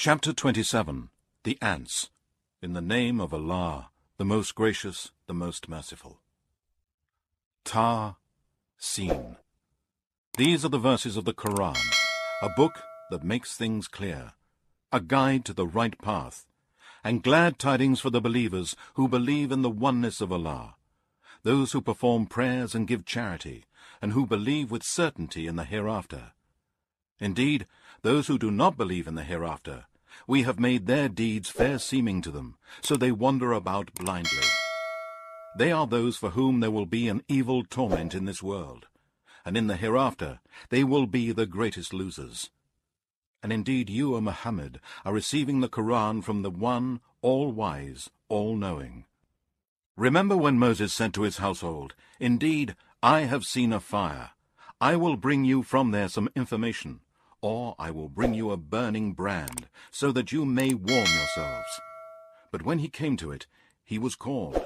Chapter 27. The Ants. In the name of Allah, the most gracious, the most merciful. Ta-Sin. These are the verses of the Qur'an, a book that makes things clear, a guide to the right path, and glad tidings for the believers who believe in the oneness of Allah, those who perform prayers and give charity, and who believe with certainty in the hereafter. Indeed, those who do not believe in the hereafter, we have made their deeds fair seeming to them, so they wander about blindly. They are those for whom there will be an evil torment in this world, and in the hereafter they will be the greatest losers. And indeed you, O Muhammad, are receiving the Qur'an from the One, all-wise, all-knowing. Remember when Moses said to his household, "Indeed, I have seen a fire. I will bring you from there some information, or I will bring you a burning brand, so that you may warm yourselves." But when he came to it, he was called.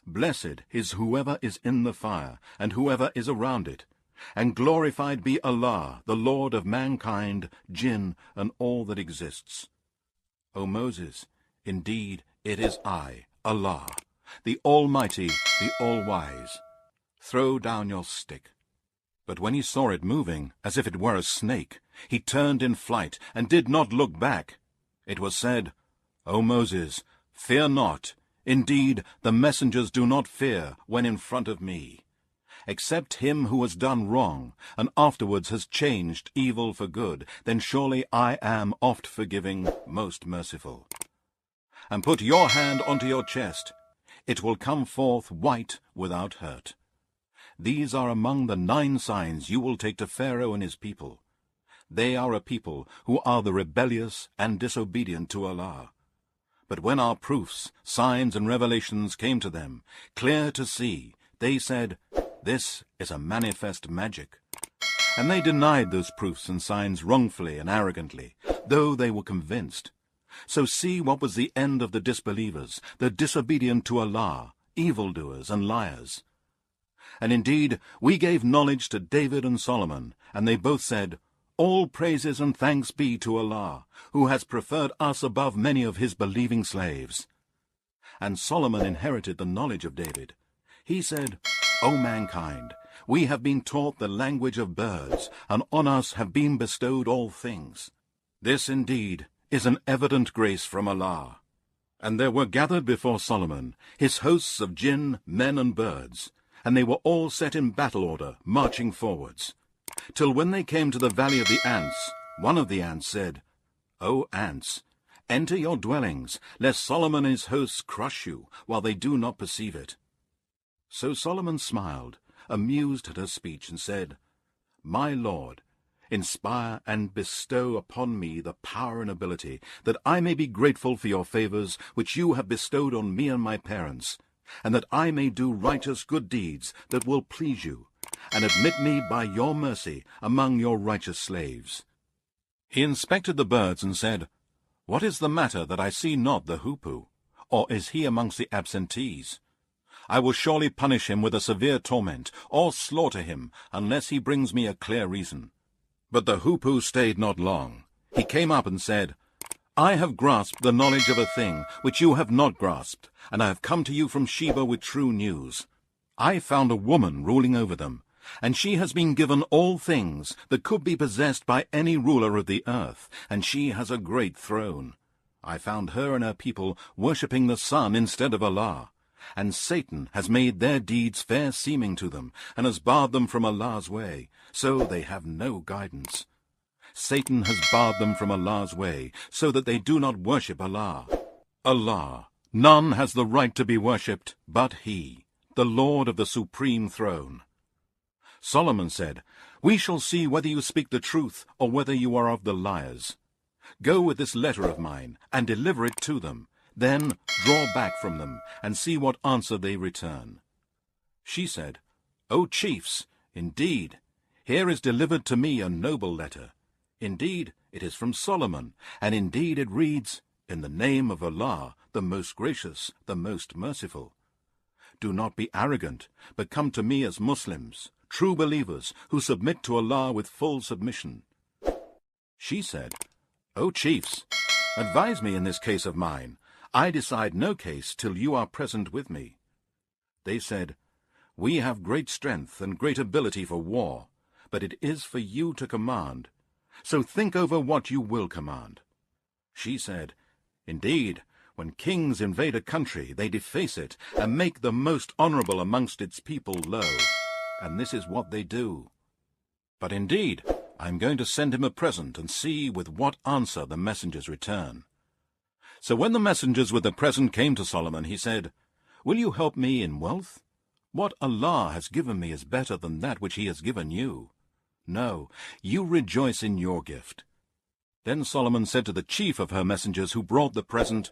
Blessed is whoever is in the fire, and whoever is around it, and glorified be Allah, the Lord of mankind, jinn, and all that exists. O Moses, indeed it is I, Allah, the Almighty, the All-Wise. Throw down your stick. But when he saw it moving, as if it were a snake, he turned in flight, and did not look back. It was said, O Moses, fear not. Indeed, the messengers do not fear when in front of me, except him who has done wrong, and afterwards has changed evil for good. Then surely I am oft forgiving, most merciful. And put your hand onto your chest. It will come forth white without hurt. These are among the 9 signs you will take to Pharaoh and his people. They are a people who are the rebellious and disobedient to Allah. But when our proofs, signs, and revelations came to them, clear to see, they said, "This is a manifest magic." And they denied those proofs and signs wrongfully and arrogantly, though they were convinced. So see what was the end of the disbelievers, the disobedient to Allah, evildoers and liars. And indeed, we gave knowledge to David and Solomon, and they both said, "All praises and thanks be to Allah, who has preferred us above many of his believing slaves." And Solomon inherited the knowledge of David. He said, "O mankind, we have been taught the language of birds, and on us have been bestowed all things. This indeed is an evident grace from Allah." And there were gathered before Solomon his hosts of jinn, men, and birds, and they were all set in battle order, marching forwards. Till when they came to the valley of the ants, one of the ants said, "O ants, enter your dwellings, lest Solomon and his hosts crush you, while they do not perceive it." So Solomon smiled, amused at her speech, and said, "My Lord, inspire and bestow upon me the power and ability, that I may be grateful for your favors which you have bestowed on me and my parents, and that I may do righteous good deeds that will please you, and admit me by your mercy among your righteous slaves." He inspected the birds and said, "What is the matter that I see not the hoopoe? Or is he amongst the absentees? I will surely punish him with a severe torment, or slaughter him, unless he brings me a clear reason." But the hoopoe stayed not long. He came up and said, "I have grasped the knowledge of a thing which you have not grasped, and I have come to you from Sheba with true news. I found a woman ruling over them, and she has been given all things that could be possessed by any ruler of the earth, and she has a great throne. I found her and her people worshipping the sun instead of Allah, and Satan has made their deeds fair seeming to them, and has barred them from Allah's way, so they have no guidance. Satan has barred them from Allah's way, so that they do not worship Allah. Allah, none has the right to be worshipped but He, the Lord of the Supreme Throne." Solomon said, "We shall see whether you speak the truth, or whether you are of the liars. Go with this letter of mine, and deliver it to them. Then draw back from them, and see what answer they return." She said, "O chiefs, indeed, here is delivered to me a noble letter. Indeed, it is from Solomon, and indeed it reads, 'In the name of Allah, the most gracious, the most merciful.' Do not be arrogant, but come to me as Muslims, true believers, who submit to Allah with full submission." She said, "O chiefs, Advise me in this case of mine. I decide no case till you are present with me." They said, "We have great strength and great ability for war, but it is for you to command. So think over what you will command." She said, "Indeed, when kings invade a country, they deface it and make the most honorable amongst its people low, and this is what they do. But indeed, I am going to send him a present and see with what answer the messengers return." So when the messengers with the present came to Solomon, he said, "Will you help me in wealth? What Allah has given me is better than that which he has given you. No, you rejoice in your gift." Then Solomon said to the chief of her messengers who brought the present,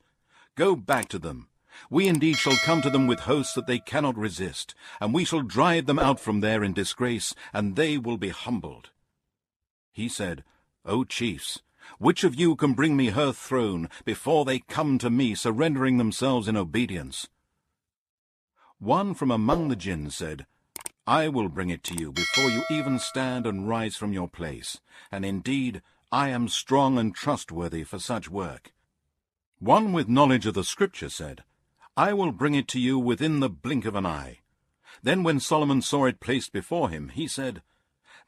"Go back to them. We indeed shall come to them with hosts that they cannot resist, and we shall drive them out from there in disgrace, and they will be humbled." He said, "O chiefs, which of you can bring me her throne before they come to me, surrendering themselves in obedience?" One from among the jinn said, "I will bring it to you before you even stand and rise from your place, and indeed I am strong and trustworthy for such work." One with knowledge of the Scripture said, "I will bring it to you within the blink of an eye." Then when Solomon saw it placed before him, he said,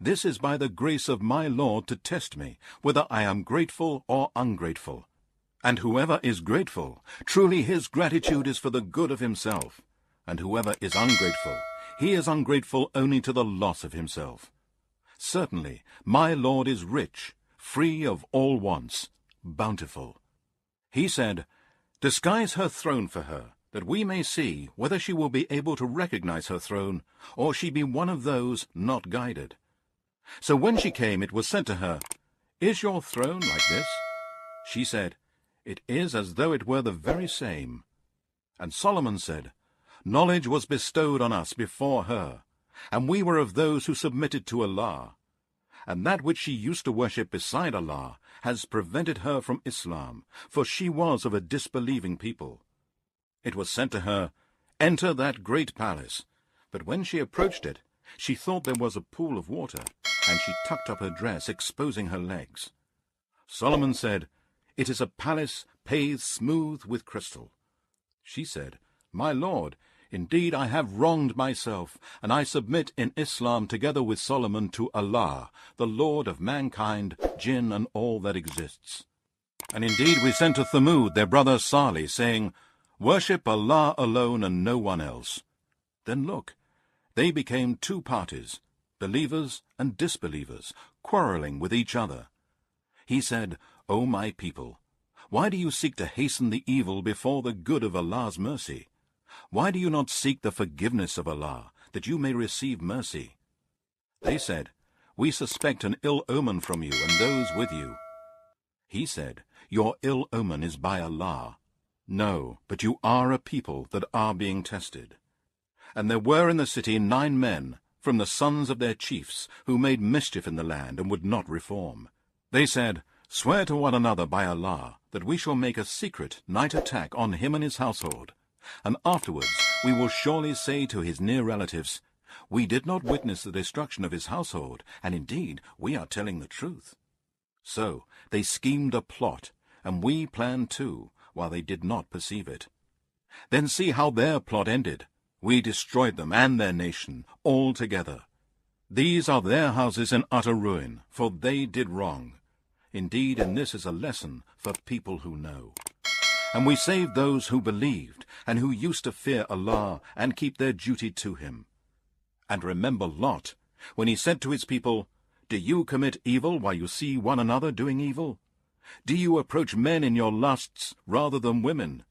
"This is by the grace of my Lord to test me, whether I am grateful or ungrateful. And whoever is grateful, truly his gratitude is for the good of himself. And whoever is ungrateful, he is ungrateful only to the loss of himself. Certainly, my Lord is rich, free of all wants, bountiful." He said, "Disguise her throne for her, that we may see whether she will be able to recognize her throne, or she be one of those not guided." So when she came, it was said to her, "Is your throne like this?" She said, "It is as though it were the very same." And Solomon said, "Knowledge was bestowed on us before her, and we were of those who submitted to Allah. And that which she used to worship beside Allah has prevented her from Islam, for she was of a disbelieving people. It was said to her, 'Enter that great palace.' But when she approached it, she thought there was a pool of water, and she tucked up her dress, exposing her legs. Solomon said, 'It is a palace paved smooth with crystal.' She said, 'My Lord, indeed I have wronged myself, and I submit in Islam together with Solomon to Allah, the Lord of mankind, jinn, and all that exists.' And indeed we sent to Thamud their brother Salih, saying, 'Worship Allah alone and no one else.' Then look, they became two parties, believers and disbelievers, quarreling with each other. He said, 'O my people, why do you seek to hasten the evil before the good of Allah's mercy? Why do you not seek the forgiveness of Allah, that you may receive mercy?' They said, 'We suspect an ill omen from you and those with you.' He said, 'Your ill omen is by Allah. No, but you are a people that are being tested.' And there were in the city 9 men, from the sons of their chiefs, who made mischief in the land and would not reform. They said, 'Swear to one another by Allah, that we shall make a secret night attack on him and his household. And afterwards we will surely say to his near relatives, "We did not witness the destruction of his household, and indeed we are telling the truth." So they schemed a plot, and we planned too, while they did not perceive it. Then see how their plot ended. We destroyed them and their nation altogether. These are their houses in utter ruin, for they did wrong. Indeed, in this is a lesson for people who know. And we saved those who believed, and who used to fear Allah and keep their duty to him. And remember Lot, when he said to his people, 'Do you commit evil while you see one another doing evil? Do you approach men in your lusts rather than women?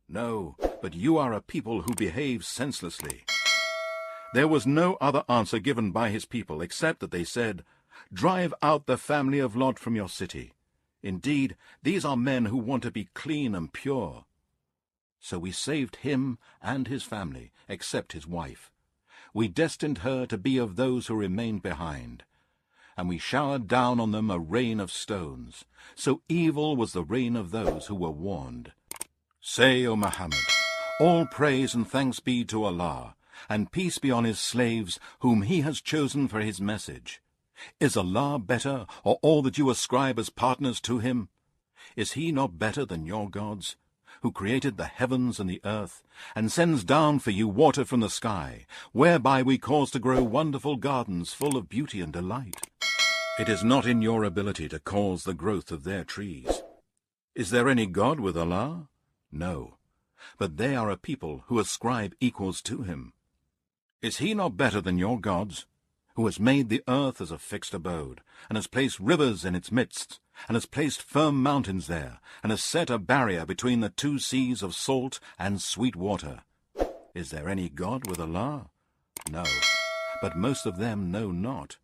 No, but you are a people who behave senselessly.' There was no other answer given by his people except that they said, 'Drive out the family of Lot from your city. Indeed, these are men who want to be clean and pure.' So we saved him and his family, except his wife. We destined her to be of those who remained behind. And we showered down on them a rain of stones. So evil was the rain of those who were warned. Say, O Muhammad, all praise and thanks be to Allah, and peace be on his slaves, whom he has chosen for his message. Is Allah better, or all that you ascribe as partners to him? Is he not better than your gods, who created the heavens and the earth, and sends down for you water from the sky, whereby we cause to grow wonderful gardens full of beauty and delight? It is not in your ability to cause the growth of their trees. Is there any God with Allah? No, but they are a people who ascribe equals to him. Is he not better than your gods, who has made the earth as a fixed abode, and has placed rivers in its midst, and has placed firm mountains there, and has set a barrier between the two seas of salt and sweet water? Is there any God with Allah? No, but most of them know not.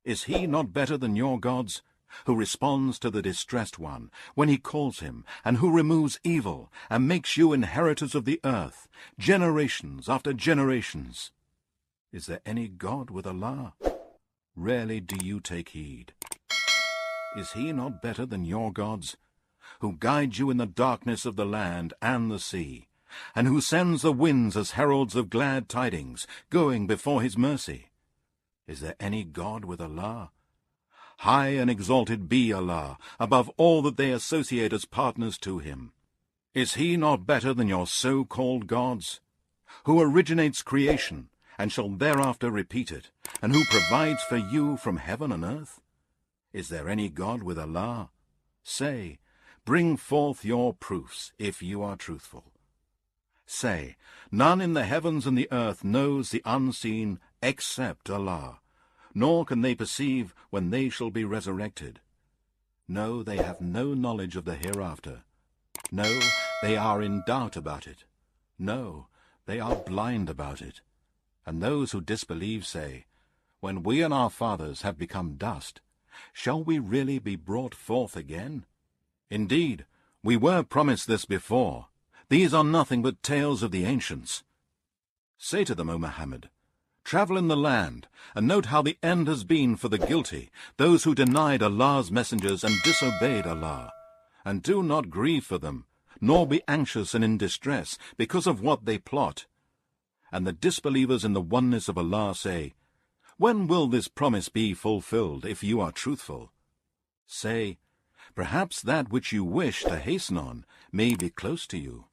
Is he not better than your gods, who responds to the distressed one when he calls him, and who removes evil, and makes you inheritors of the earth, generations after generations? Is there any God with Allah? Rarely do you take heed. Is he not better than your gods, who guides you in the darkness of the land and the sea, and who sends the winds as heralds of glad tidings, going before his mercy? Is there any God with Allah? High and exalted be Allah, above all that they associate as partners to him. Is he not better than your so-called gods, who originates creation, and shall thereafter repeat it, and who provides for you from heaven and earth? Is there any God with Allah? Say, bring forth your proofs, if you are truthful. Say, none in the heavens and the earth knows the unseen except Allah, nor can they perceive when they shall be resurrected. No, they have no knowledge of the hereafter. No, they are in doubt about it. No, they are blind about it. And those who disbelieve say, when we and our fathers have become dust, shall we really be brought forth again? Indeed, we were promised this before. These are nothing but tales of the ancients. Say to them, O Muhammad, travel in the land, and note how the end has been for the guilty, those who denied Allah's messengers and disobeyed Allah. And do not grieve for them, nor be anxious and in distress because of what they plot. And the disbelievers in the oneness of Allah say, when will this promise be fulfilled, if you are truthful? Say, perhaps that which you wish to hasten on may be close to you.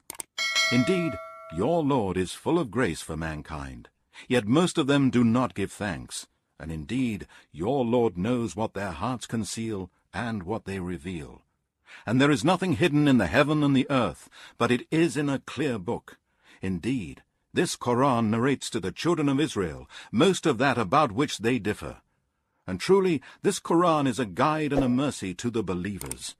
Indeed, your Lord is full of grace for mankind, yet most of them do not give thanks. And indeed, your Lord knows what their hearts conceal and what they reveal. And there is nothing hidden in the heaven and the earth, but it is in a clear book. Indeed, this Qur'an narrates to the children of Israel most of that about which they differ. And truly, this Qur'an is a guide and a mercy to the believers.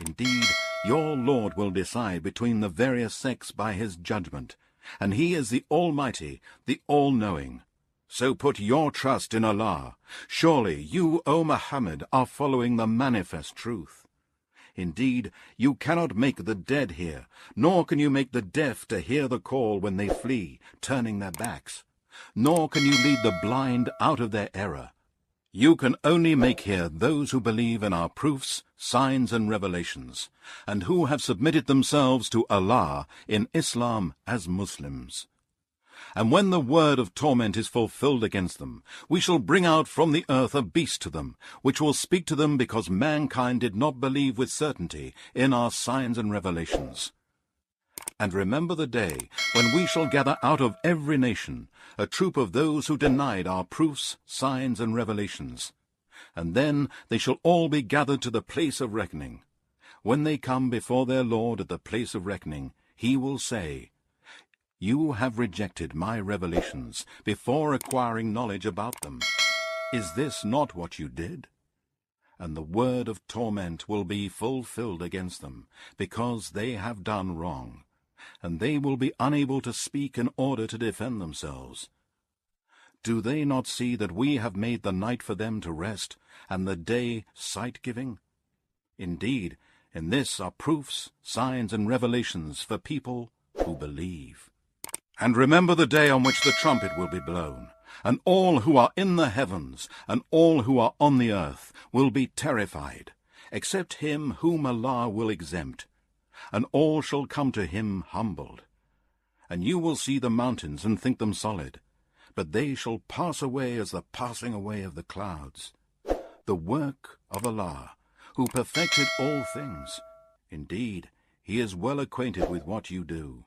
Indeed, your Lord will decide between the various sects by his judgment, and he is the Almighty, the All-Knowing. So put your trust in Allah. Surely you, O Muhammad, are following the manifest truth. Indeed, you cannot make the dead hear, nor can you make the deaf to hear the call when they flee, turning their backs. Nor can you lead the blind out of their error. You can only make hear those who believe in our proofs, signs and revelations, and who have submitted themselves to Allah in Islam as Muslims. And when the word of torment is fulfilled against them, we shall bring out from the earth a beast to them, which will speak to them because mankind did not believe with certainty in our signs and revelations. And remember the day when we shall gather out of every nation a troop of those who denied our proofs, signs and revelations. And then they shall all be gathered to the place of reckoning. When they come before their Lord at the place of reckoning, he will say, you have rejected my revelations before acquiring knowledge about them. Is this not what you did? And the word of torment will be fulfilled against them, because they have done wrong, and they will be unable to speak in order to defend themselves. Do they not see that we have made the night for them to rest, and the day sight-giving? Indeed, in this are proofs, signs, and revelations for people who believe. And remember the day on which the trumpet will be blown, and all who are in the heavens and all who are on the earth will be terrified, except him whom Allah will exempt, and all shall come to him humbled. And you will see the mountains and think them solid, but they shall pass away as the passing away of the clouds. The work of Allah, who perfected all things. Indeed, he is well acquainted with what you do.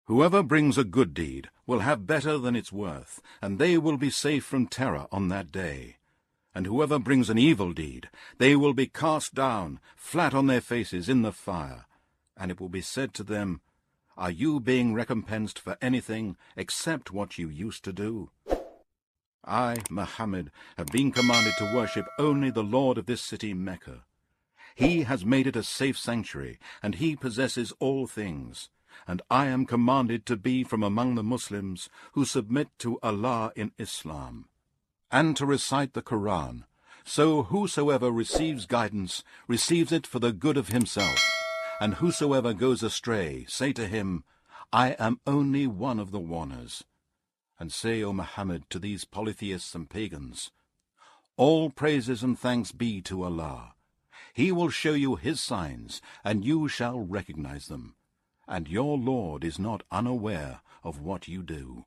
Whoever brings a good deed will have better than its worth, and they will be safe from terror on that day. And whoever brings an evil deed, they will be cast down, flat on their faces in the fire. And it will be said to them, "Are you being recompensed for anything except what you used to do?" I, Muhammad, have been commanded to worship only the Lord of this city, Mecca. He has made it a safe sanctuary, and he possesses all things. And I am commanded to be from among the Muslims who submit to Allah in Islam, and to recite the Qur'an. So whosoever receives guidance receives it for the good of himself, and whosoever goes astray, say to him, "I am only one of the warners." And say, O Muhammad, to these polytheists and pagans, "All praises and thanks be to Allah. He will show you his signs, and you shall recognize them. And your Lord is not unaware of what you do."